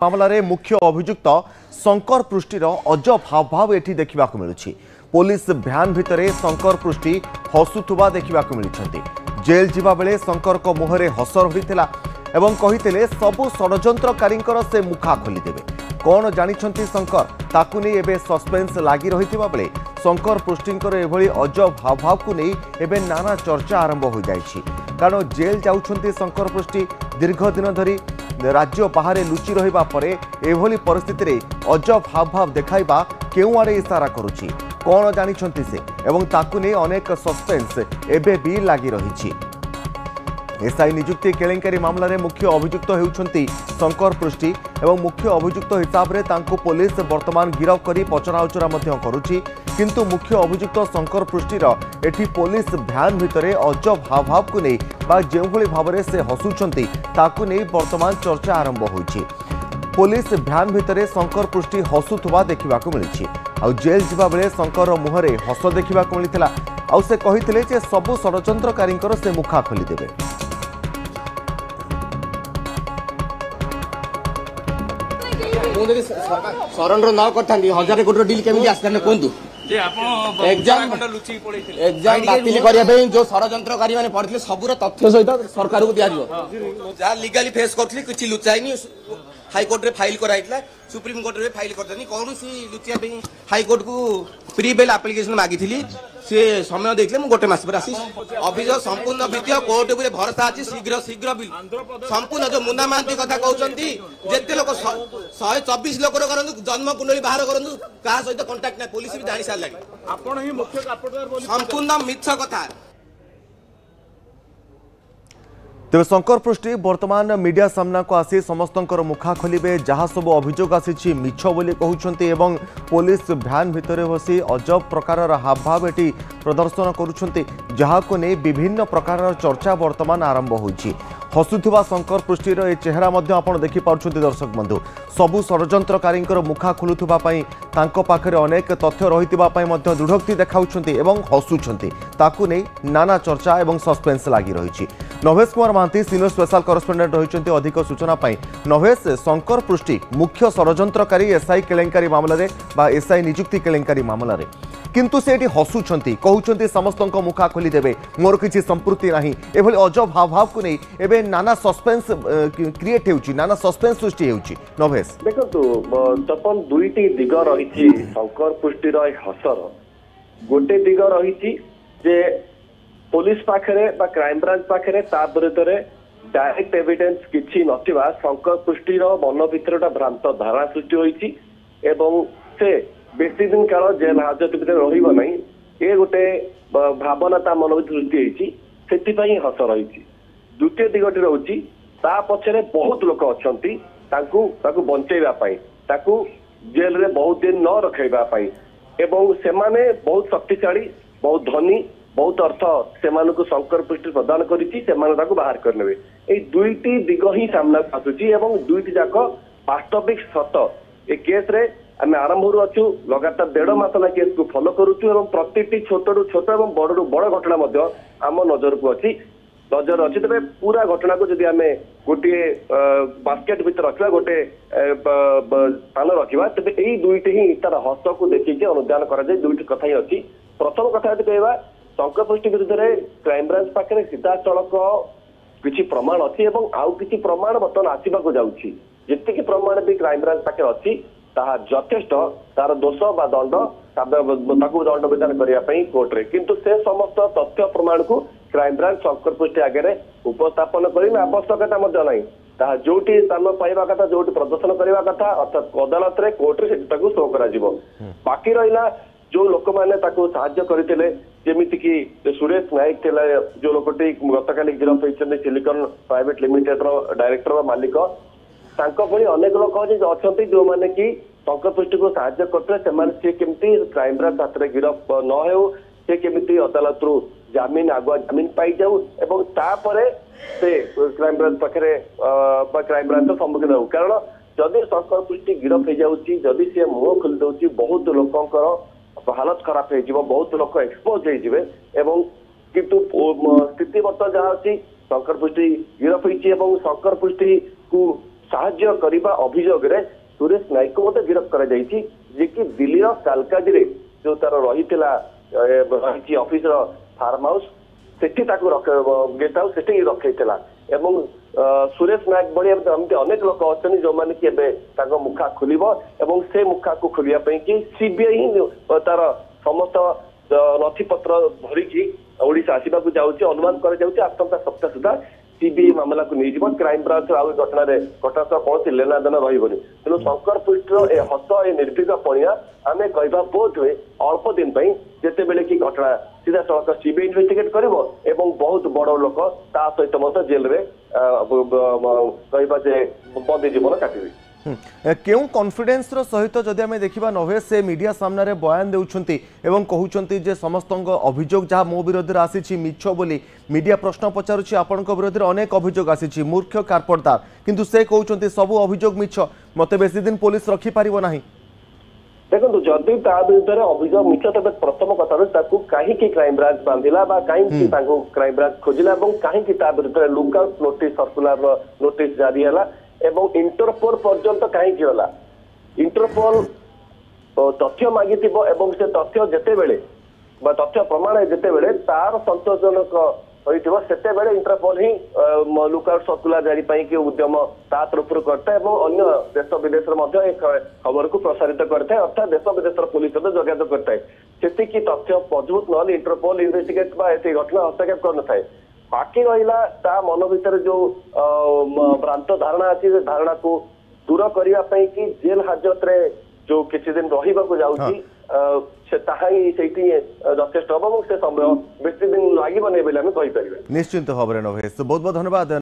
मामलें मुख्य अभियुक्त शंकर पृष्टिर अजब हावभाव एठी देखा मिलूँ। पुलिस भ्यान भितर शंकर पृष्टि हसुवा देखा मिली। जेल जीवा बेले शंकर को मुहरे हस रही एवं कही सबु षड्यंत्रकारी से मुखा खोलीदेवे। कौन जानिछंती शंकर ताकू नहीं एबे सस्पेंस लगी रही बेले शंकर पृष्टिंकर एभली अजब हावभाव को नहीं एबे नाना चर्चा आरंभ हो जाइछि। कारण जेल जाउछंती शंकर पृष्टि दीर्घ दिन धरी राज्य बाहर लुचि रहिबा परे एभली परिस्थिति रे अजब हावभाव देखाइबा केउ आड़े इशारा करुछि। कौन जानिछंती से एवं ताकू नहीं अनेक सस्पेंस एबे भी लगी रही। एसआई नियुक्ति केलेंकारी मामलें मुख्य अभियुक्त होउछंती शंकर पृष्टि एवं मुख्य अभियुक्त हिसाब से तांको पुलिस वर्तमान गिरफ करी पचराउचरा करुछि। किंतु मुख्य अभियुक्त शंकर पृष्टिर एठी पुलिस भ्यान भितर अजब हावभाव को नहीं बा जेउभली भाव से हसुछंती ताकू नहीं वर्तमान चर्चा आरंभ होइछि। पुलिस भ्यान भितर शंकर पृष्टि हसुवा देखा मिली। आउ जेल जीवा बेले शंकर मुहरे हस देखा मिलता। आउ से कही जे सबु षड्यंत्रकारी से मुखा खोलीदेवे। सरेंडर न करता 1000 कोटी डील केमी आसने कहतु एग्जाम बातिल करने जो षड्यंत्रकारी मैंने पढ़ते सबूर तथ्य सहित सरकार को दिया जहाँ लीगाली फेस करी किसी लुचाई हाईकोर्ट रे फाइल कराइला सुप्रीम कोर्ट रे फाइल करते कौन सी लुचिया हाईकोर्ट को प्री बेल एप्लिकेशन मागी सी समय देखले गोटे मस पर आसी अभियोग संपूर्ण वित्तीय कोर्ट उपरे भरोसा अच्छी शीघ्र शीघ्र बिल संपूर्ण जो मुन्ना महांती कथा कहते जिते लोक 124 लोक जन्म कुंडली बाहर करूँ क्या सहित कंटाक्ट ना पुलिस भी जानी सारे संपूर्ण मिछ कथा। तेज शंकर पृष्टि वर्तमान मीडिया सामना को आसी समस्त मुखा खोलिबे। जहाँ सब अभियोग आसी मिछ बोली कहउछंती एवं पुलिस भ्यान भितर बसी अजब प्रकार हावभाव एटी प्रदर्शन करुछंती जहाँ को नहीं विभिन्न प्रकार चर्चा वर्तमान आरंभ होइछि। हसुवा शंकर पृष्टिर ए चेहरा आपण देखि पाउछंती दर्शक बंधु। सबु षड्यंत्रकारी मुखा खोलुवा पाखे अनेक तथ्य रही दृढ़ोक्ति देखाउछंती एवं हसुछंती ताकू नहीं नाना चर्चा एवं सस्पेंस लगी रही। Navesh Kumar Mahanti senior special correspondent रही अधिक सूचना। नवेश, शंकर पृष्टि मुख्य षड्यंत्रकारी एसआई केलेंकारी मामलें बा एसआई नियुक्ति केलेंकारी मामलें किंतु से हसुंट कहते समस्त मुखा खोलीदेवे मोर किसी संपृक्ति ना एभली अजब हावभाव को नहीं एबे नाना सस्पेंस क्रिएट होउची नाना सस्पेंस सृष्टि होउची। नवेश देखो तपन दुईटी दिग रही शंकर पृष्टिर हसर गोटे दिग रही जे पुलिस पाखरे बा क्राइम ब्रांच पाखरे ता विरुद्ध रे डायरेक्ट एविडेंस किछि नथिबा शंकर पृष्टिर मन भितर भ्रांत धारणा सृष्टि होइछि एवं से बेसी दिन काल जेल हाजत भितर रहिबो नहीं ए गोटे भावना ता मन भितर सृष्टि होइछि सेति हस रही। द्वितीय दिगटी रहउछि ता पछरे बहुत लोक अछंती ताकू बंचेबा पई ताकू जेल रे बहुत दिन न रखैबा पई एवं सेमाने बहुत शक्तिशाली बहुत धनी बहुत अर्थ से शंकर पृष्टि प्रदान कर बाहर करने ये दुईटी दिग ही सामना आसूची एवं दुईटी जाक वास्तविक सत ए केस रे आम आरंभ अच्छु लगातार 1.5 मास ना केस को फॉलो करुचु एवं प्रति छोट छोट और बड़ बड़ घटना आम नजर को अच्छी तेज पूरा घटना को जब आम गोटे बास्केट भर रखा गोटे स्थान रखा तेज यही दुईटी ही तार हस को देखिए अनुधान कर दुईटी कथा ही अच्छी। प्रथम कथा यदि कहवा शंकर पृष्टि विरुद्ध में क्राइम ब्रांच पाखे सीधा सड़क किसी प्रमाण अच्छी आउ किसी प्रमाण बर्तमान आसवाक जाऊँगी जी प्रमाण भी क्राइम ब्रांच पाखे अच्छी यथेष्ट तार दोष बा दंड दंड विधान करने कोर्ट रे किंतु से समस्त तथ्य प्रमाण को क्राइम ब्रांच शंकर पृष्टि आगे उपस्थापन करने आवश्यकता ना जो स्थान पाइबा कथा जो प्रदर्शन करने कथा अर्थात अदालत रे कोर्ट रे शो कर बाकी रहा जो लोक मैंने साहाय्य करते जमीती कि सुरेश नायक थे जो लोकटी गतकाली गिरफ होती सिलिकन प्राइवेट लिमिटेड डायरेक्टर मालिक अनेक लोक अच्छा जो मैंने कि शंकर पृष्टि को साहाय्य करते केमती क्राइम ब्रांच हाथ में गिरफ न हो सी केमी अदालत रु जमीन आगुआ जमीन पाई जाऊ एवं तापर से क्राइम ब्रांच पाखे क्राइम ब्रांच सम्मुखीन हो कारण जदि शंकर पृष्टि गिरफ हो जाऊँगी जदि सी मुह खोली दौर बहुत लोकंर हालत खराब हो बहुत लोक एक्सपोज हो किंतु स्थिति बर्तमान जहाँ अच्छी शंकर पृष्टि गिरफ होती शंकर पृष्टि को ସାହାଯ୍ୟ କରିବା ଅଭିଯୋଗରେ ସୁରେଶ ନାୟକକୁ ମଧ୍ୟ ଗିରଫ କରାଯାଇଛି, ଯିଏକି ଦିଲ୍ଲୀର କାଲକାଜିରେ ଯୋଉ ତାର ରହିଛି ଅଫିସର ଫାର୍ମ ହାଉସ, ସେଠି ତାକୁ ଗେଷ୍ଟ ହାଉସ ସେଠି ରଖେଇଥିଲା। ଏବଂ ସୁରେଶ ନାୟକ ଭଳି ଏମିତି ଅନେକ ଲୋକ ଅଛନ୍ତି ଯୋଉମାନେ କି ଏବେ ତାଙ୍କ ମୁଖା ଖୋଲିବ ଏବଂ ସେ ମୁଖାକୁ ଖୋଲିବା ପାଇଁ କି ସିବିଆଇ ହିଁ ତାର ସମସ୍ତ ନଥିପତ୍ର ଧରିକି ଓଡିଶା ଆସିବାକୁ ଯାଉଛି। ଅନୁମାନ କରାଯାଉଛି ଆସନ୍ତା ସପ୍ତାହ ସୁଦ୍ଧା ସିବିଆଇ ମାମଲାକୁ ନେଇଯିବ। କ୍ରାଇମବ୍ରାଞ୍ଚ ଆଉ ଘଟଣା ସହ କୌଣସି ଲେନାଦେନ ରହିବନି। ତେଣୁ ଶଙ୍କର ପୃଷ୍ଟିର ଏ ହସ ଏ ନିର୍ଭୀକ ପଣିଆ ଆମେ କହିବା ବୋଧ ହୁଏ ଅଳ୍ପ ଦିନ ପାଇଁ, ଯେତେବେଳେ କି ଘଟଣା ସିଧାସଳଖ ସିବିଆଇ ଇନଭେଷ୍ଟିଗେଟ୍ କରିବ ଏବଂ ବହୁତ ବଡ ଲୋକ ତା ସହିତ ମଧ୍ୟ ଜେଲରେ କହିବା ଯେ ବନ୍ଦୀ ଜୀବନ କାଟିବେ। केउ कॉन्फिडेंस रो सहित जदि आम देखा नवे से मीडिया सामने बयान देउछंती एवं कहउछंती जे समस्त अभियोग जहाँ मो विरोध में आसी मिछ बोली मीडिया प्रश्न पचारुछि आपण विरोध में अनेक अभियोग आसी मूर्ख कारपटदार किंतु से कहउछंती सबु अभियोग मिछ मते बेसी दिन पुलिस रखी पारिबो नाही। देखो जदि ता विरुद्ध अभियोग मिछ तबे प्रथम कथा कहीं क्राइमब्रांच बांधिला कहीं क्राइमब्रांच खोजिला कहीं विरुद्ध लुकआउट नोटिस सर्कुलर नोटिस जारी है एवं इंटरपोल पर्यंत कहीं गला। इंटरपोल तथ्य मागी से तथ्य जितेबले तथ्य प्रमाण जितेबले तार संतोषजनक होते इंटरपोल ही लुकआउट सर्कुलर जारी पाई उद्यम ता तरफ करता है अन्य देश विदेश खबर को प्रसारित करता है अर्थात देश विदेश पुलिस जोगाजोग करता है से तथ्य मजबूत ना इंटरपोल इन्वेस्टिगेट घटना हस्तक्षेप कर न बाकी रहा मन भर जो भ्रांत धारणा अच्छी धारणा को दूर करने कि जेल हाजत रे जो किसी दिन रही जाऊँगी यथेष्ट हम से समय बेसी दिन लगे नहीं बोली आम कहीपर। निश्चिंत भाव में नवेश बहुत बहुत धन्यवाद।